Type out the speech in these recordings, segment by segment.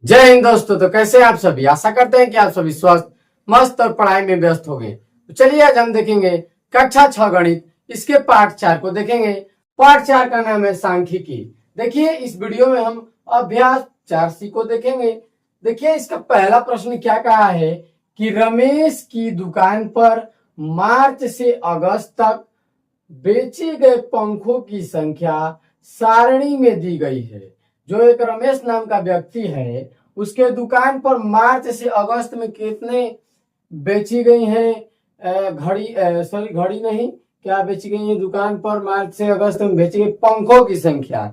जय हिंद दोस्तों। तो कैसे आप सभी, आशा करते हैं कि आप सभी स्वस्थ मस्त और पढ़ाई में व्यस्त हो गए। तो चलिए आज हम देखेंगे कक्षा 6 गणित, इसके पाठ 4 को देखेंगे। पाठ 4 का नाम है सांख्यिकी। देखिए इस वीडियो में हम अभ्यास 4C को देखेंगे। देखिए इसका पहला प्रश्न क्या कहा है कि रमेश की दुकान पर मार्च से अगस्त तक बेचे गए पंखों की संख्या सारणी में दी गई है। जो एक रमेश नाम का व्यक्ति है, उसके दुकान पर मार्च से अगस्त में कितने बेची गई हैं घड़ी नहीं, क्या बेची गई है दुकान पर मार्च से अगस्त में बेची गई पंखों की संख्या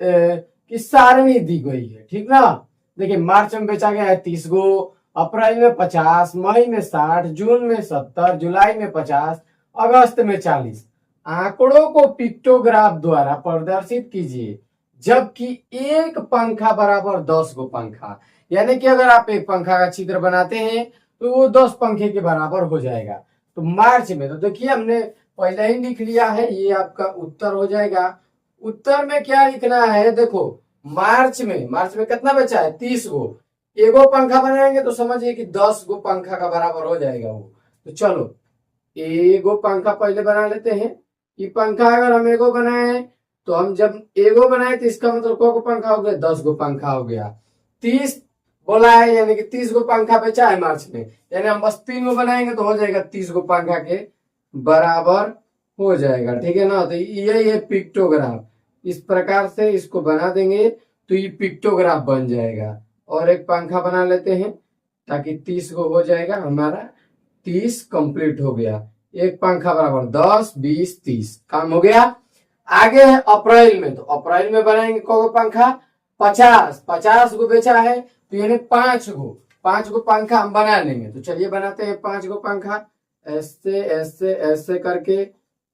की सारणी दी गई है। ठीक ना। देखिए मार्च में बेचा गया है 30 गो, अप्रैल में 50, मई में 60, जून में 70, जुलाई में 50, अगस्त में 40। आंकड़ों को पिक्टोग्राफ द्वारा प्रदर्शित कीजिए जबकि एक पंखा बराबर 10 गो पंखा। यानी कि अगर आप एक पंखा का चित्र बनाते हैं तो वो 10 पंखे के बराबर हो जाएगा। तो मार्च में तो देखिए हमने पहले ही लिख लिया है, ये आपका उत्तर हो जाएगा। उत्तर में क्या लिखना है, देखो मार्च में कितना बचा है 30 गो। एगो पंखा बनाएंगे तो समझिए कि 10 गो पंखा का बराबर हो जाएगा वो। तो चलो एगो पंखा पहले बना लेते हैं। ये पंखा अगर हम एगो बनाए तो हम जब एगो बनाए तो इसका मतलब को पंखा हो गया, 10 गो पंखा हो गया। 30 बोला है यानी कि 30 गो पंखा बेचा है मार्च में, यानी हम बस 3 गो बनाएंगे तो हो जाएगा 30 गो पंखा के बराबर हो जाएगा। ठीक है ना। तो यही है पिक्टोग्राफ। इस प्रकार से इसको बना देंगे तो ये पिक्टोग्राफ बन जाएगा। और एक पंखा बना लेते हैं ताकि 30 गो हो जाएगा हमारा। 30 कंप्लीट हो गया। एक पंखा बराबर 10, 20, 30 काम हो गया। आगे है अप्रैल में। तो अप्रैल में बनाएंगे को पंखा 50 गो बेचा है तो यानी 5 गो पंखा हम बना लेंगे। तो चलिए बनाते हैं 5 गो पंखा। ऐसे ऐसे ऐसे करके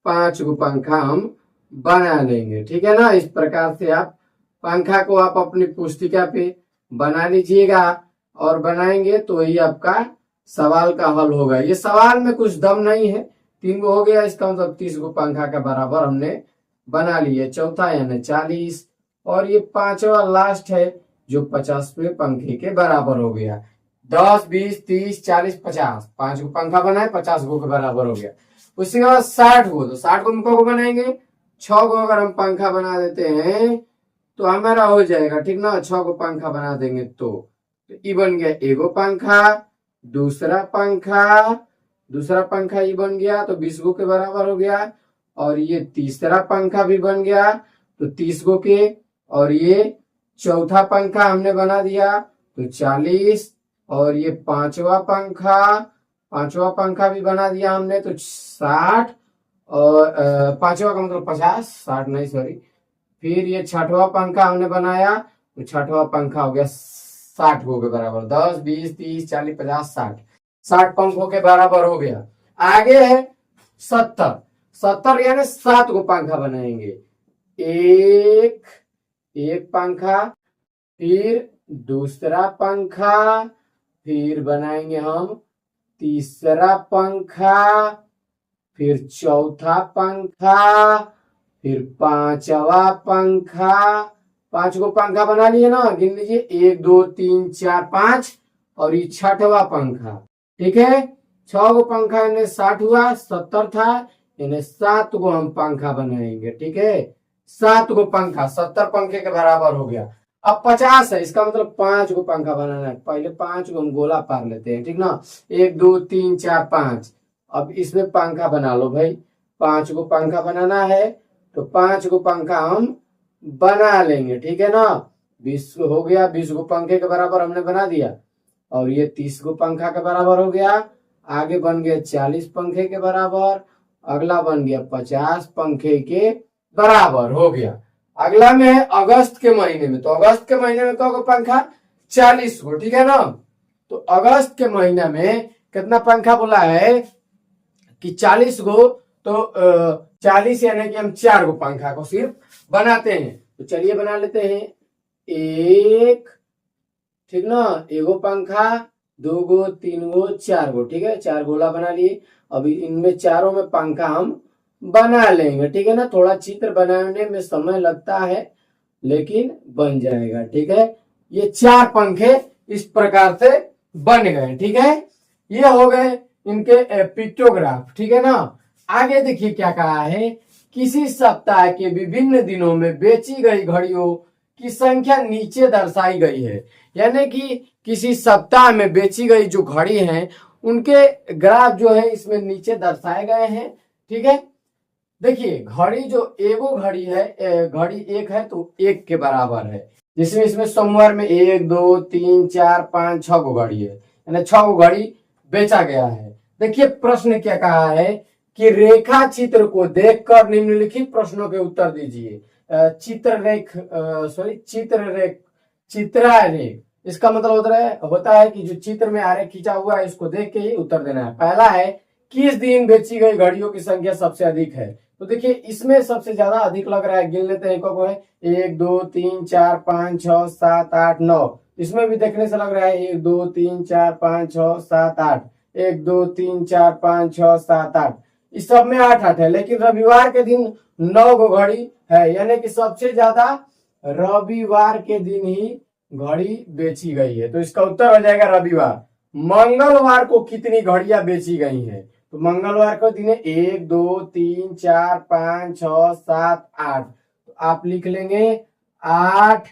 5 गो पंखा हम बना लेंगे। ठीक है ना। इस प्रकार से आप पंखा को आप अपनी पुस्तिका पे बना लीजिएगा और बनाएंगे तो ये आपका सवाल का हल होगा। ये सवाल में कुछ दम नहीं है। 3 गो हो गया, इसका मतलब 30 गो पंखा का बराबर हमने बना लिए। चौथा यानी 40 और ये 5वां लास्ट है जो 50वें पंखे के बराबर हो गया। 10, 20, 30, 40, 50 5 गो पंखा बनाए 50 गो के बराबर हो गया। उसके बाद 60 गो। तो 60 गो को बनाएंगे 6 गो अगर हम पंखा बना देते हैं तो हमारा हो जाएगा। ठीक ना। 6 गो पंखा बना देंगे तो ये बन गया एगो पंखा, दूसरा पंखा ये बन गया तो 20 गो के बराबर हो गया। और ये तीसरा पंखा भी बन गया तो 30 गो के। और ये चौथा पंखा हमने बना दिया तो 40। और ये पांचवा पंखा भी बना दिया हमने तो 60। और पांचवा का मतलब 50, 60 नहीं सॉरी। फिर ये छठवां पंखा हमने बनाया तो छठवां पंखा हो गया 60 गो के बराबर। 10, 20, 30, 40, 50, 60 पंखों के बराबर हो गया। आगे है 70 यानी 7 गो पंखा बनाएंगे। एक पंखा, फिर दूसरा पंखा, फिर बनाएंगे हम तीसरा पंखा, फिर चौथा पंखा, फिर 5वां पंखा। 5 गो पंखा बना लिए ना, गिन लीजिए 1, 2, 3, 4, 5। और ये 6वां पंखा। ठीक है। 6 गो पंखा यानी 60 हुआ, 70 था यानी 7 गो हम पंखा बनाएंगे। ठीक है। 7 गो पंखा 70 पंखे के बराबर हो गया। अब 50 है, इसका मतलब 5 गो पंखा बनाना है। पहले 5 गो हम गोला पार लेते हैं। ठीक ना। 1, 2, 3, 4, 5। अब इसमें पंखा बना लो भाई। 5 गो पंखा बनाना है तो 5 गो पंखा हम बना लेंगे। ठीक है ना। 20 हो गया, 20 गो पंखे के बराबर हमने बना दिया। और ये 30 गो पंखा के बराबर हो गया। आगे बन गया 40 पंखे के बराबर। अगला बन गया 50 पंखे के बराबर हो गया। अगला में है अगस्त के महीने में। तो अगस्त के महीने में को पंखा 40 गो। ठीक है ना। तो अगस्त के महीना में कितना पंखा बोला है कि 40 गो। तो 40 यानी कि हम 4 गो पंखा को सिर्फ बनाते हैं। तो चलिए बना लेते हैं। एक, ठीक ना, एगो पंखा, 2 गो, 3 गो, 4 गो। ठीक है। 4 गोला बना लिए। अभी इनमें चारों में पंखा हम बना लेंगे। ठीक है ना। थोड़ा चित्र बनाने में समय लगता है लेकिन बन जाएगा। ठीक है। ये 4 पंखे इस प्रकार से बन गए। ठीक है, ये हो गए इनके पिक्टोग्राफ। ठीक है ना। आगे देखिए क्या कहा है, किसी सप्ताह के विभिन्न दिनों में बेची गई घड़ियों की संख्या नीचे दर्शाई गई है। यानी कि किसी सप्ताह में बेची गई जो घड़ी हैं उनके ग्राफ जो है इसमें नीचे दर्शाए गए हैं। ठीक है, देखिए घड़ी जो एगो घड़ी है, घड़ी एक है तो एक के बराबर है, जिसमें इसमें सोमवार में 1 2 3 4 5 6 गो घड़ी है, यानी 6 गो घड़ी बेचा गया है। देखिए प्रश्न क्या कहा है कि रेखा चित्र को देखकर निम्नलिखित प्रश्नों के उत्तर दीजिए। चित्रारेख, इसका मतलब होता है कि जो चित्र में आरेख खींचा हुआ है इसको देख के ही उत्तर देना है। पहला है, किस दिन बेची गई घड़ियों की संख्या सबसे अधिक है। तो देखिए इसमें सबसे ज्यादा अधिक लग रहा है, गिन लेते हैं को है 1 2 3 4 5 6 7 8 9। इसमें भी देखने से लग रहा है 1 2 3 4 5 6 7 8, 1 2 3 4 5 6 7 8, इस सब में 8 8 है। लेकिन रविवार के दिन 9 गो घड़ी है, यानी कि सबसे ज्यादा रविवार के दिन ही घड़ी बेची गई है। तो इसका उत्तर हो जाएगा रविवार। मंगलवार को कितनी घड़ियां बेची गई हैं? तो मंगलवार को दिन 1 2 3 4 5 6 7 8, तो आप लिख लेंगे 8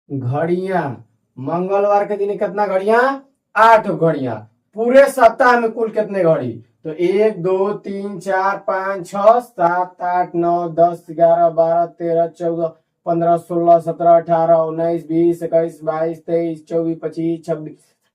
घड़ियां। मंगलवार के दिन कितना घड़ियां? 8 घड़ियां। पूरे सप्ताह में कुल कितने घड़ी? तो 1 2 3 4 5 6 7 8 9 10 11 12 13 14 15 16 17 18 19 20 21 22 23 24 25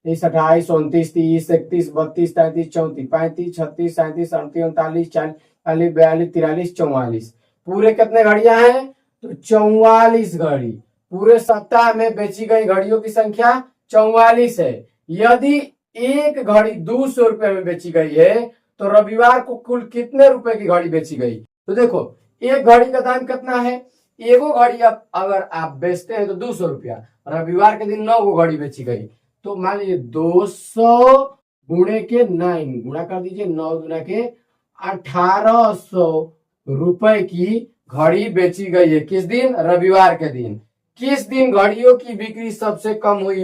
26 28 29 30 31 32 33 34 35 36 37 38 39 40 41 42 43 44, पूरे कितने घड़ियां हैं? तो 44 घड़ी। पूरे सप्ताह में बेची गई घड़ियों की संख्या 44 है। यदि एक घड़ी 200 रुपए में बेची गई है तो रविवार को कुल कितने रुपए की घड़ी बेची गई? तो देखो एक घड़ी का दाम कितना है? एगो घड़ी अगर आप बेचते हैं तो 200 रुपया, रविवार के दिन 9 गो घड़ी बेची गई, तो मान लीजिए 200 गुणे के 9 गुणा कर दीजिए, 9 गुना के 1800 रुपए की घड़ी बेची गई है। किस दिन? रविवार के दिन। किस दिन घड़ियों की बिक्री सबसे कम हुई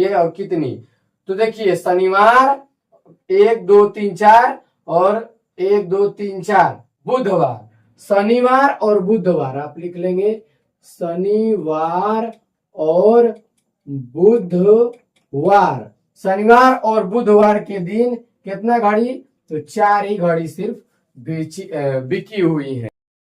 है और कितनी? तो देखिए शनिवार 1 2 3 4 और 1 2 3 4, बुधवार, शनिवार और बुधवार आप लिख लेंगे, शनिवार और बुधवार। शनिवार और बुधवार के दिन कितना घड़ी? तो 4 ही घड़ी सिर्फ बिकी हुई है।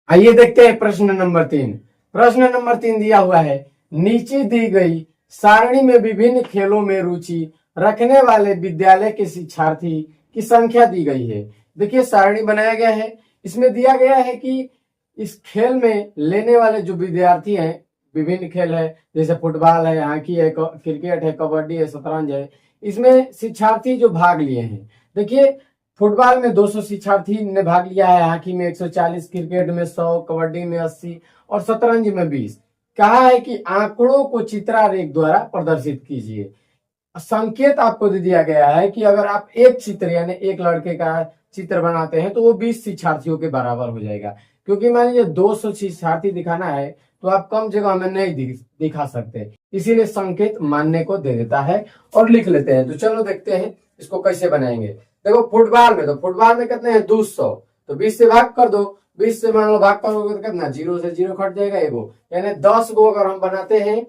आइए देखते हैं प्रश्न नंबर 3। प्रश्न नंबर 3 दिया हुआ है, नीचे दी गई सारणी में विभिन्न खेलों में रुचि रखने वाले विद्यालय के शिक्षार्थी की संख्या दी गई है। देखिए सारणी बनाया गया है, इसमें दिया गया है कि इस खेल में लेने वाले जो विद्यार्थी हैं, विभिन्न खेल है जैसे फुटबॉल है, हॉकी है, क्रिकेट है, कबड्डी है, शतरंज है, इसमें शिक्षार्थी जो भाग लिए हैं। देखिए फुटबॉल में 200 शिक्षार्थी ने भाग लिया है, हॉकी में 140, क्रिकेट में 100, कबड्डी में 80 और शतरंज में 20। कहा है कि आंकड़ों को चित्रारेख द्वारा प्रदर्शित कीजिए। संकेत आपको दे दिया गया है कि अगर आप एक चित्र यानी एक लड़के का चित्र बनाते हैं तो वो 20 शिक्षार्थियों के बराबर हो जाएगा, क्योंकि मान लीजिए 200 शिक्षार्थी दिखाना है तो आप कम जगह में नहीं दिखा सकते, इसीलिए संकेत मानने को दे देता है और लिख लेते हैं। तो चलो देखते हैं इसको कैसे बनाएंगे। देखो फुटबॉल में कितने हैं? 200, तो 20 से भाग कर दो, 20 से मान लो भाग करोगे तो कितना? 0 से 0 कट जाएगा एगो, यानी 10 गो अगर हम बनाते हैं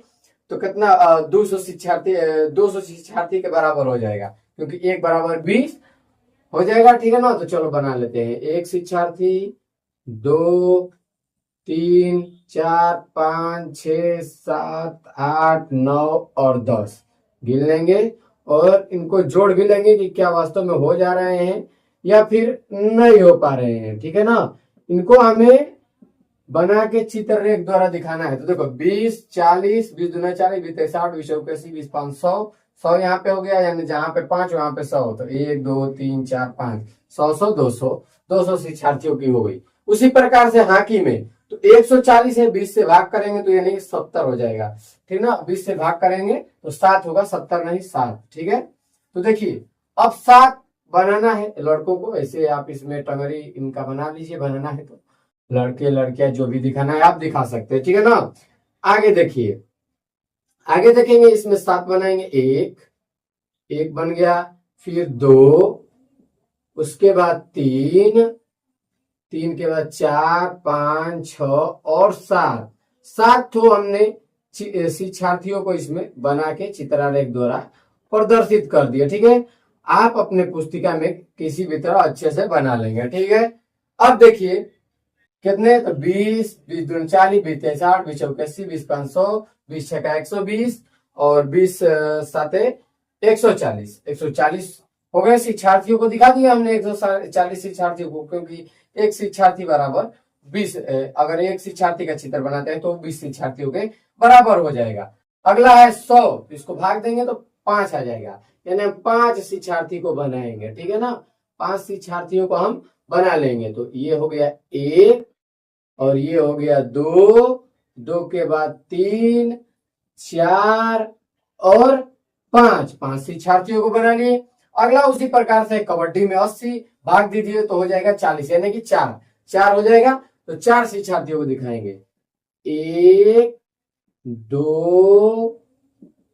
तो कितना? 200 शिक्षार्थी के बराबर हो जाएगा, क्योंकि 1 बराबर 20 हो जाएगा। ठीक है ना। तो चलो बना लेते हैं। 1 शिक्षार्थी, 2 3 4 5 6 7 8 9 और 10 गिन लेंगे और इनको जोड़ भी लेंगे कि क्या वास्तव में हो जा रहे हैं या फिर नहीं हो पा रहे हैं। ठीक है ना। इनको हमें बना के चित्ररेख द्वारा दिखाना है। तो देखो 20 40, 20 दूना 40, 20 60, 20 81, 20 5 100 यहाँ पे हो गया, यानी जहां पे 5 वहां पे 100, तो 1 2 3 4 5 100 200 शिक्षार्थियों की हो गई। उसी प्रकार से हॉकी में तो 140 है, 20 से भाग करेंगे तो यानी 70 हो जाएगा। ठीक ना। 20 से भाग करेंगे तो 7 होगा, 70 नहीं 7। ठीक है। तो देखिए अब 7 बनाना है लड़कों को, ऐसे आप इसमें टंगरी इनका बना लीजिए, बनाना है तो लड़के लड़कियां जो भी दिखाना है आप दिखा सकते हैं। ठीक है ना। आगे देखिए आगे देखेंगे, इसमें 7 बनाएंगे, एक बन गया, फिर 2, उसके बाद 3 के बाद 4, 5, 6 और 7 तो हमने शिक्षार्थियों को इसमें बना के चित्रारेख द्वारा प्रदर्शित कर दिया। ठीक है, आप अपने पुस्तिका में किसी भी तरह अच्छे से बना लेंगे। ठीक है, अब देखिए कितने, तो 20, 20 दूनी 40, 20 23 60, 20 चौके 80, 20 500, 20 छक्का 120 और 20 साते 140 हो गए। शिक्षार्थियों को दिखा दिया हमने 140 शिक्षार्थियों को, क्योंकि एक शिक्षार्थी बराबर 20, अगर एक शिक्षार्थी का चित्र बनाते हैं तो 20 शिक्षार्थियों के बराबर हो जाएगा। अगला है 100, इसको भाग देंगे तो 5 आ जाएगा, यानी हम 5 शिक्षार्थी को बनाएंगे। ठीक है ना, 5 शिक्षार्थियों को हम बना लेंगे। तो ये हो गया 1 और ये हो गया 2 के बाद 3, 4 और 5 शिक्षार्थियों को बना लिए। अगला उसी प्रकार से कबड्डी में 80 भाग दीजिए तो हो जाएगा 40, यानी कि 4 हो जाएगा। तो 4 शिक्षार्थियों को दिखाएंगे, 1 2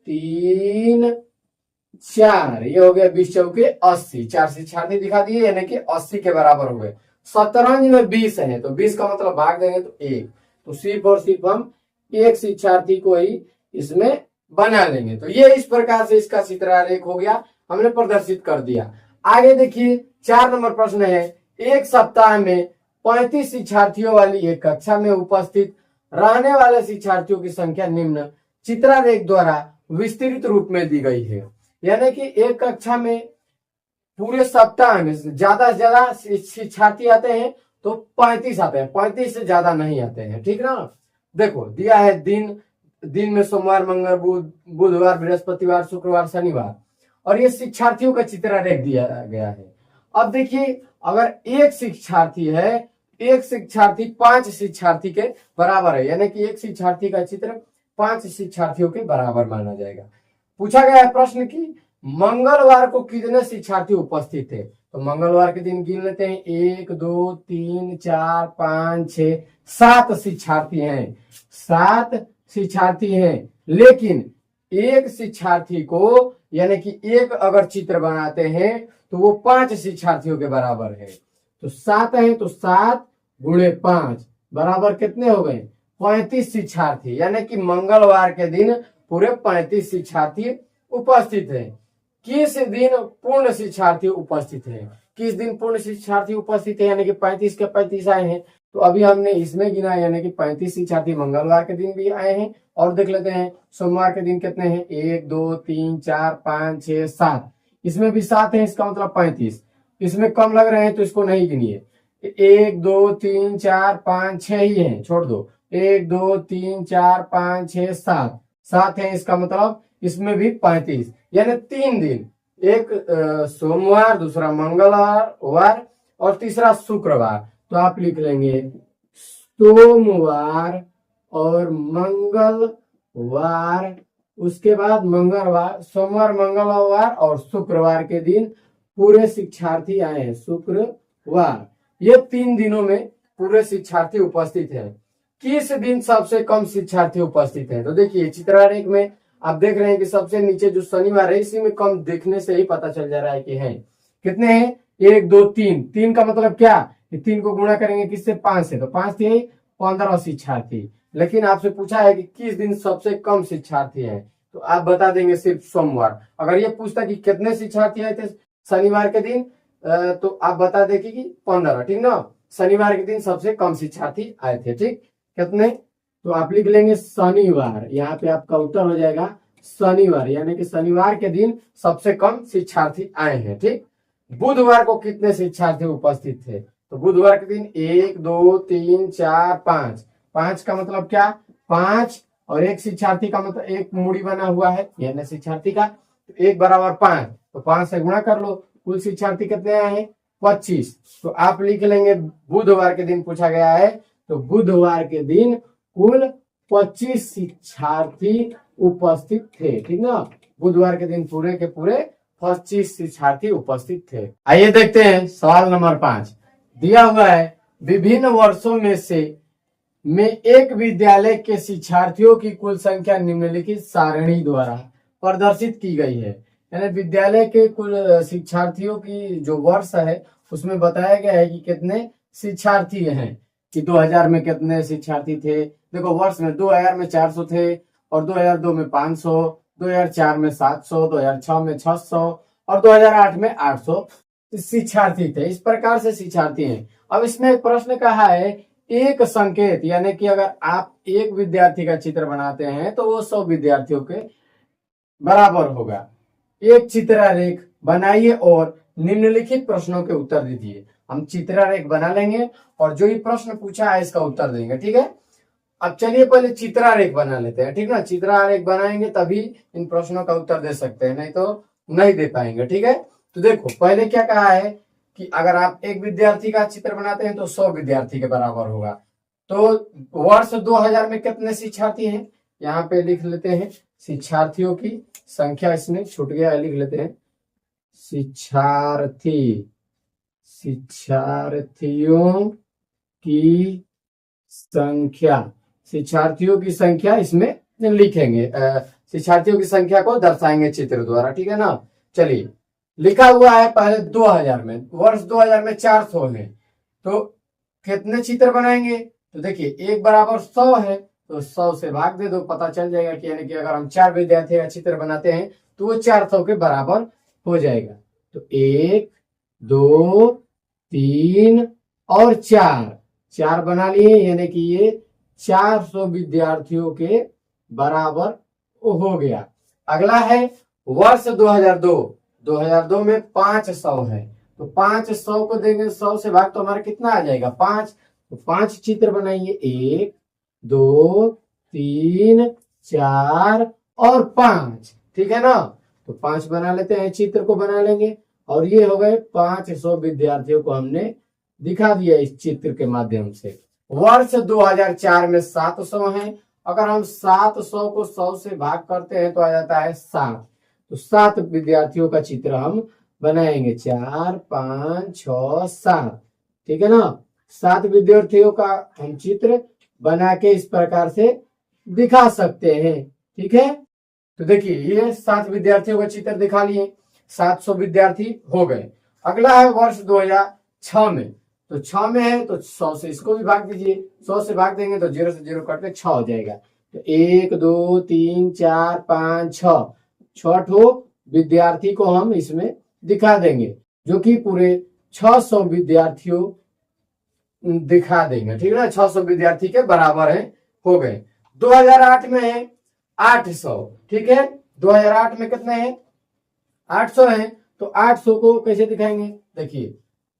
3 4, ये हो गया 20 चौके 80, 4 शिक्षार्थी दिखा दिए, यानी कि 80 के बराबर हो गए। शतरंज में 20 है तो 20 का मतलब भाग देंगे तो 1, तो सिर्फ और सिर्फ हम एक शिक्षार्थी को ही इसमें बना लेंगे। तो ये इस प्रकार से इसका चित्रारेख हो गया, हमने प्रदर्शित कर दिया। आगे देखिए 4 नंबर प्रश्न है, एक सप्ताह में 35 शिक्षार्थियों वाली एक कक्षा में उपस्थित रहने वाले शिक्षार्थियों की संख्या निम्न चित्रारेख द्वारा विस्तृत रूप में दी गई है। यानी कि एक कक्षा में पूरे सप्ताह में ज्यादा से ज्यादा शिक्षार्थी आते हैं तो 35 आते हैं, 35 से ज्यादा नहीं आते हैं। ठीक ना, देखो दिया है दिन में सोमवार, मंगलवार, बुधवार, बृहस्पतिवार, शुक्रवार, शनिवार, और ये शिक्षार्थियों का चित्रारेख दिया गया है। अब देखिए अगर एक शिक्षार्थी है, एक शिक्षार्थी 5 शिक्षार्थी के बराबर है, यानी कि एक शिक्षार्थी का चित्र 5 शिक्षार्थियों के बराबर माना जाएगा। पूछा गया है प्रश्न की मंगलवार को कितने शिक्षार्थी उपस्थित थे, तो मंगलवार के दिन गिन लेते हैं, 1 2 3 4 5 6 7 शिक्षार्थी हैं, 7 शिक्षार्थी हैं। लेकिन एक शिक्षार्थी को, यानी कि एक अगर चित्र बनाते हैं तो वो 5 शिक्षार्थियों के बराबर है। तो 7 है तो 7 गुणे 5 बराबर कितने हो गए, 35 शिक्षार्थी, यानी कि मंगलवार के दिन पूरे 35 शिक्षार्थी उपस्थित है। किस दिन पूर्ण शिक्षार्थी उपस्थित है, किस दिन पूर्ण शिक्षार्थी उपस्थित है, यानी कि 35 के 35 आए हैं। तो अभी हमने इसमें गिना, यानी कि 35 शिक्षार्थी मंगलवार के दिन भी आए हैं। और देख लेते हैं सोमवार के दिन कितने हैं, 1 2 3 4 5 6 7, इसमें भी 7 है, इसका मतलब 35। इसमें कम लग रहे हैं तो इसको नहीं गिनिए, 1 2 3 4 5 6 ही है, छोड़ दो, 1 2 3 4 5 6 7 है, इसका मतलब इसमें भी 35, यानी 3 दिन, एक सोमवार, दूसरा मंगलवार और तीसरा शुक्रवार। तो आप लिख लेंगे सोमवार और मंगलवार, उसके बाद मंगलवार, सोमवार, मंगलवार और शुक्रवार के दिन पूरे शिक्षार्थी आए हैं, शुक्रवार। ये 3 दिनों में पूरे शिक्षार्थी उपस्थित हैं। किस दिन सबसे कम शिक्षार्थी उपस्थित हैं, तो देखिए चित्रारेख में आप देख रहे हैं कि सबसे नीचे जो शनिवार है, इसी में कम देखने से ही पता चल जा रहा है कि है कितने हैं, 1 2 3 का मतलब क्या, 3 को गुणा करेंगे किससे, 5 से, तो 5 थे 15 शिक्षार्थी। लेकिन आपसे पूछा है कि किस दिन सबसे कम शिक्षार्थी हैं, तो आप बता देंगे सिर्फ सोमवार। अगर ये पूछता कि कितने शिक्षार्थी आए थे शनिवार के दिन, तो आप बता दें कि 15, ठीक ना, शनिवार के दिन सबसे कम शिक्षार्थी आए थे। ठीक, कितने, तो आप लिख लेंगे शनिवार, यहाँ पे आपका उत्तर हो जाएगा शनिवार, यानी कि शनिवार के दिन सबसे कम शिक्षार्थी आए हैं। ठीक, बुधवार को कितने शिक्षार्थी उपस्थित थे, तो बुधवार के दिन 1 2 3 4 5 का मतलब क्या, 5 और एक शिक्षार्थी का मतलब एक मूड़ी बना हुआ है, यानी शिक्षार्थी का, तो 1 बराबर 5, तो 5 से गुणा कर लो, कुल शिक्षार्थी कितने आए हैं, 25। तो आप लिख लेंगे बुधवार के दिन पूछा गया है, तो बुधवार के दिन कुल 25 शिक्षार्थी उपस्थित थे। ठीक ना, बुधवार के दिन पूरे के पूरे 25 शिक्षार्थी उपस्थित थे। आइए देखते हैं सवाल नंबर 5, दिया हुआ है विभिन्न वर्षों में से में एक विद्यालय के शिक्षार्थियों की कुल संख्या निम्नलिखित सारणी द्वारा प्रदर्शित की गई है। यानी विद्यालय के कुल शिक्षार्थियों की जो वर्ष है उसमें बताया गया है कि कितने शिक्षार्थी हैं, कि 2000 में कितने शिक्षार्थी थे। देखो वर्ष में 2000 में 400 थे, और 2002 में 500, 2004 में 700, 2006 में 600 और 2008 में 800 शिक्षार्थी थे। इस प्रकार से शिक्षार्थी हैं। अब इसमें एक प्रश्न कहा है, एक संकेत, यानी कि अगर आप एक विद्यार्थी का चित्र बनाते हैं तो वो 100 विद्यार्थियों के बराबर होगा। एक चित्रारेख बनाइए और निम्नलिखित प्रश्नों के उत्तर दीजिए। हम चित्रारेख बना लेंगे और जो ये प्रश्न पूछा है इसका उत्तर देंगे, ठीक है। अब चलिए पहले चित्रारेख बना लेते हैं, ठीक ना। चित्रारेख बनाएंगे तभी इन प्रश्नों का उत्तर दे सकते हैं, नहीं तो नहीं दे पाएंगे, ठीक है। तो देखो पहले क्या कहा है कि अगर आप एक विद्यार्थी का चित्र बनाते हैं तो 100 विद्यार्थी के बराबर होगा। तो वर्ष 2000 में कितने शिक्षार्थी हैं, यहाँ पे लिख लेते हैं शिक्षार्थियों की संख्या, इसमें छूट गया है, लिख लेते हैं शिक्षार्थियों की संख्या, शिक्षार्थियों की संख्या इसमें लिखेंगे, शिक्षार्थियों की संख्या को दर्शाएंगे चित्र द्वारा, ठीक है ना। चलिए लिखा हुआ है पहले 2000 में, वर्ष 2000 में 400 है, तो कितने चित्र बनाएंगे। तो देखिए एक बराबर 100 है, तो 100 से भाग दे दो, पता चल जाएगा कि यानी कि अगर हम 4 विद्यार्थी का चित्र बनाते हैं तो वो 400 के बराबर हो जाएगा। तो 1 2 3 और 4 बना लिए, यानी कि ये 400 विद्यार्थियों के बराबर हो गया। अगला है वर्ष 2002 में 500 है, तो 500 को देंगे 100 से भाग, तो हमारा कितना आ जाएगा 5। तो 5 चित्र बनाइए, 1 2 3 4 और 5, ठीक है ना। तो 5 बना लेते हैं, चित्र को बना लेंगे, और ये हो गए 500 विद्यार्थियों को हमने दिखा दिया इस चित्र के माध्यम से। वर्ष 2004 में 700 है, अगर हम 700 को 100 से भाग करते हैं तो आ जाता है 7। तो 7 विद्यार्थियों का चित्र हम बनाएंगे, 4 5 6 7, ठीक है ना। 7 विद्यार्थियों का हम चित्र बना के इस प्रकार से दिखा सकते हैं, ठीक है। तो देखिए ये 7 विद्यार्थियों का चित्र दिखा लिए, 700 विद्यार्थी हो गए। अगला है वर्ष 2006 में, तो 6 में है तो 100 से इसको भी भाग दीजिए, 100 से भाग देंगे तो 0 से 0 कट के 6 हो जाएगा। तो 1 2 3 4 5 6 विद्यार्थी को हम इसमें दिखा देंगे, जो कि पूरे 600 विद्यार्थियों दिखा देंगे, ठीक है ना। 600 विद्यार्थी के बराबर है, हो गए। 2008 में है 800, ठीक है। 2008 में कितने हैं 800 है, तो 800 को कैसे दिखाएंगे, देखिए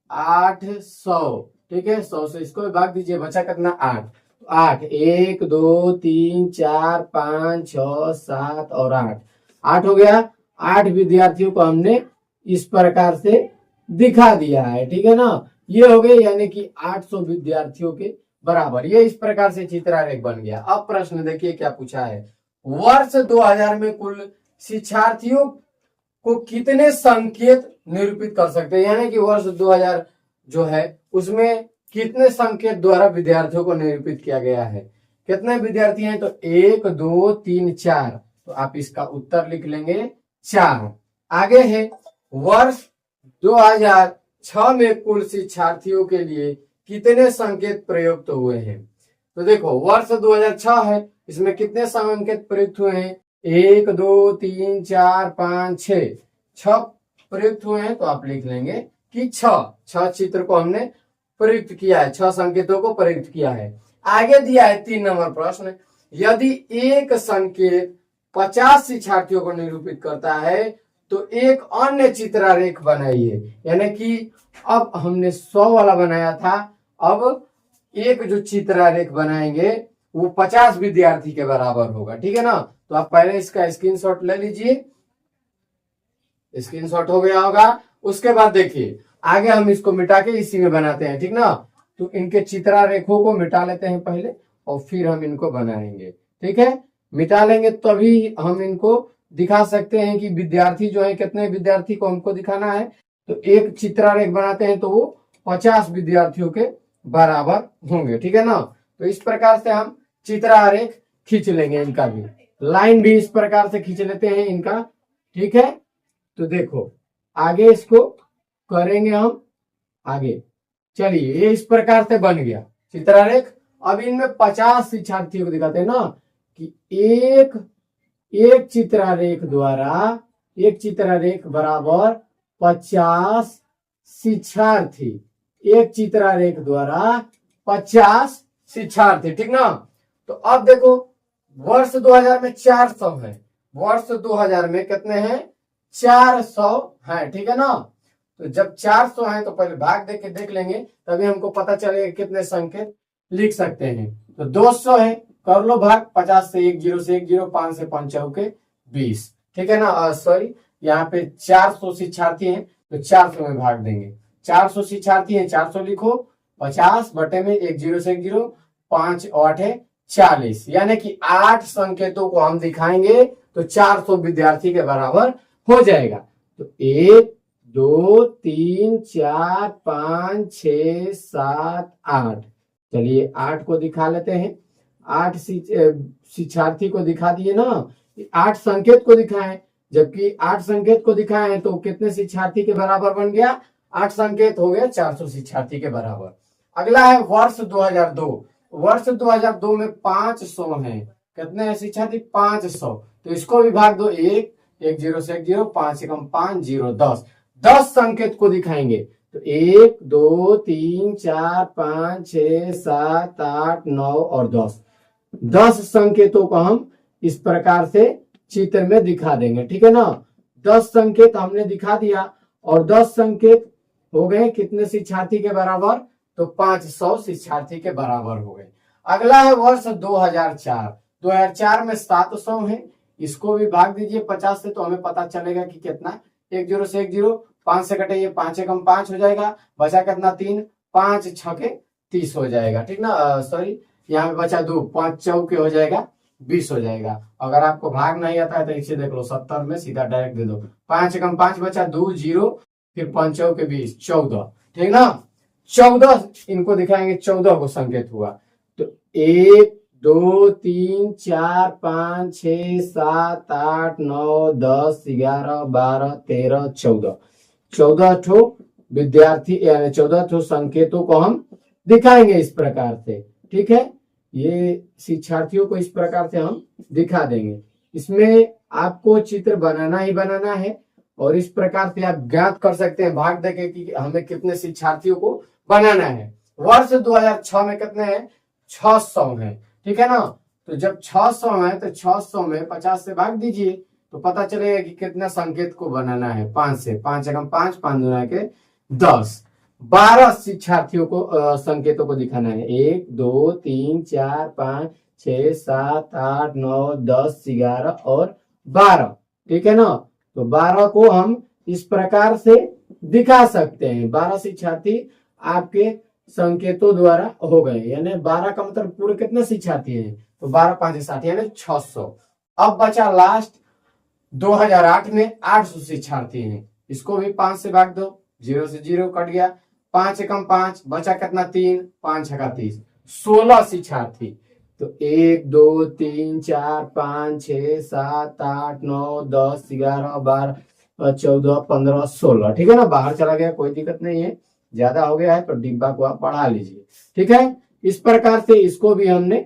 800, ठीक है। 100 से इसको भाग दीजिए, बचा कितना 8। तो 8 1 2 3 4 5 6 7 और 8 हो गया। 8 विद्यार्थियों को हमने इस प्रकार से दिखा दिया है, ठीक है ना। ये हो गए यानी कि 800 विद्यार्थियों के बराबर। ये इस प्रकार से चित्रारेख बन गया। अब प्रश्न देखिए क्या पूछा है, वर्ष 2000 में कुल शिक्षार्थियों को कितने संकेत निरूपित कर सकते हैं, यानी कि वर्ष 2000 जो है उसमें कितने संकेत द्वारा विद्यार्थियों को निरूपित किया गया है। कितने विद्यार्थी हैं, तो 1 2 3 4, तो आप इसका उत्तर लिख लेंगे 4। आगे है वर्ष 2006 में कुल शिक्षार्थियों के लिए कितने संकेत प्रयुक्त हुए हैं। तो देखो वर्ष 2006 है, इसमें कितने संकेत प्रयुक्त हुए हैं, 1 2 3 4 5 6 प्रयुक्त हुए हैं। तो आप लिख लेंगे कि 6 चित्र को हमने प्रयुक्त किया है, 6 संकेतों को प्रयुक्त किया है। आगे दिया है 3 नंबर प्रश्न, यदि एक संकेत 50 शिक्षार्थियों को निरूपित करता है तो एक अन्य चित्रारेख बनाइए। यानी कि अब हमने 100 वाला बनाया था, अब एक जो चित्रारेख बनाएंगे वो 50 विद्यार्थी के बराबर होगा, ठीक है ना। तो आप पहले इसका स्क्रीनशॉट ले लीजिए, स्क्रीनशॉट हो गया होगा। उसके बाद देखिए आगे हम इसको मिटा के इसी में बनाते हैं, ठीक ना। तो इनके चित्रारेखों को मिटा लेते हैं पहले और फिर हम इनको बनाएंगे, ठीक है। मिटा लेंगे तभी हम इनको दिखा सकते हैं कि विद्यार्थी जो है कितने विद्यार्थी को हमको दिखाना है। तो एक चित्रारेख बनाते हैं तो वो 50 विद्यार्थियों के बराबर होंगे, ठीक है ना। तो इस प्रकार से हम चित्र आरेख खींच लेंगे, इनका भी लाइन भी इस प्रकार से खींच लेते हैं इनका। ठीक है, तो देखो आगे इसको करेंगे हम आगे। चलिए, ये इस प्रकार से बन गया चित्रारेख। अब इनमें 50 शिक्षार्थियों को दिखाते हैं ना कि एक चित्रारेख बराबर 50 शिक्षार्थी। एक चित्रारेख द्वारा 50 शिक्षार्थी, ठीक ना। तो अब देखो वर्ष 2000 में 400 है, वर्ष 2000 में कितने हैं? 400 है, ठीक है ना। तो जब 400 है तो पहले भाग दे के देख लेंगे, तभी हमको पता चलेगा कितने संकेत लिख सकते हैं। तो 200 है, कर लो भाग, 50 से 1 0 से 1 0, 5 से 5 चौके 20, ठीक है ना। सॉरी, यहाँ पे 400 शिक्षार्थी हैं तो 400 में भाग देंगे। 400 शिक्षार्थी हैं, 400 लिखो, 50 बटे में 1 0 से 1 0, 5 8 है 40, यानी कि 8 संकेतों को हम दिखाएंगे तो 400 विद्यार्थी के बराबर हो जाएगा। तो 1 2 3 4 5 6 7 8, चलिए 8 को दिखा लेते हैं। 8 शिक्षार्थी को दिखा दिए ना, 8 संकेत को दिखाएं। जबकि 8 संकेत को दिखाए हैं तो कितने शिक्षार्थी के बराबर बन गया? 8 संकेत हो गया 400 शिक्षार्थी के बराबर। अगला है वर्ष 2002। वर्ष 2002 में 500 हैं, कितने हैं शिक्षार्थी? 500। तो इसको भी भाग दो, 1 1 0 से 1 0, 5 से कम 5 0, 10 संकेत को दिखाएंगे। तो 1 2 3 4 5 6 7 8 9 और 10 संकेतों को हम इस प्रकार से चित्र में दिखा देंगे, ठीक है ना। 10 संकेत हमने दिखा दिया और 10 संकेत हो गए कितने शिक्षार्थी के बराबर? तो 500 शिक्षार्थी के बराबर हो गए। अगला है वर्ष 2004। 2004 में 700 है, इसको भी भाग दीजिए 50 से, तो हमें पता चलेगा कि कितना? 1 0 से 1 0, 5 से कटेगा 5 से कम 5 हो जाएगा, बचा कितना? 3, 5 छके 30 हो जाएगा, ठीक ना। सॉरी, यहाँ पे बचा 2, 5 चौके हो जाएगा 20 हो जाएगा। अगर आपको भाग नहीं आता है तो इसे देख लो, 70 में सीधा डायरेक्ट दे दो। 5 से कम 5 बचा, 2 0, फिर 5 चौके 20, 14, ठीक ना। 14 इनको दिखाएंगे, 14 को संकेत हुआ। तो 1 2 3 4 5 6 7 8 9 10 11 12 13 14 ठो विद्यार्थी यानी 14 ठो संकेतों को हम दिखाएंगे इस प्रकार से, ठीक है। ये शिक्षार्थियों को इस प्रकार से हम दिखा देंगे। इसमें आपको चित्र बनाना ही बनाना है और इस प्रकार से आप ज्ञात कर सकते हैं भाग देके कि हमें कितने शिक्षार्थियों को बनाना है। वर्ष 2006 में कितने हैं? 600 हैं, ठीक है ना। तो जब 600 है तो 600 में 50 से भाग दीजिए तो पता चलेगा कि कितना संकेत को बनाना है। 5 से कम 5, 5 दूना के 10, 12 शिक्षार्थियों को संकेतों को दिखाना है। 1 2 3 4 5 6 7 8 9 10 11 और 12, ठीक है ना। तो 12 को हम इस प्रकार से दिखा सकते हैं। 12 शिक्षार्थी आपके संकेतों द्वारा हो गए, यानी 12 का मतलब पूरे कितने शिक्षार्थी हैं? तो 12 5 60 यानी 600। अब बचा लास्ट 2008 में 800 शिक्षार्थी हैं, इसको भी 5 से भाग दो, 0 से 0 कट गया, 5 से कम 5 बचा कितना? 3, 5 छका 30, 16 शिक्षार्थी। तो 1 2 3 4 5 6 7 8 9 10 11 12 14 15 16, ठीक है ना। बाहर चला गया कोई दिक्कत नहीं है, ज्यादा हो गया है तो डिब्बा को आप बढ़ा लीजिए, ठीक है। इस प्रकार से इसको भी हमने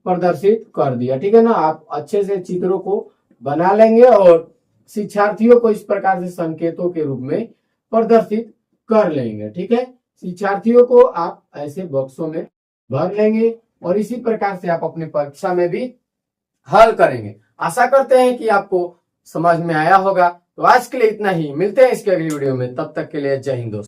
प्रदर्शित कर दिया, ठीक है ना। आप अच्छे से चित्रों को बना लेंगे और शिक्षार्थियों को इस प्रकार से संकेतों के रूप में प्रदर्शित कर लेंगे, ठीक है। शिक्षार्थियों को आप ऐसे बॉक्सों में भर लेंगे और इसी प्रकार से आप अपनी परीक्षा में भी हल करेंगे। आशा करते हैं कि आपको समझ में आया होगा। तो आज के लिए इतना ही, मिलते हैं इसके अगली वीडियो में, तब तक के लिए जय हिंद दोस्तों।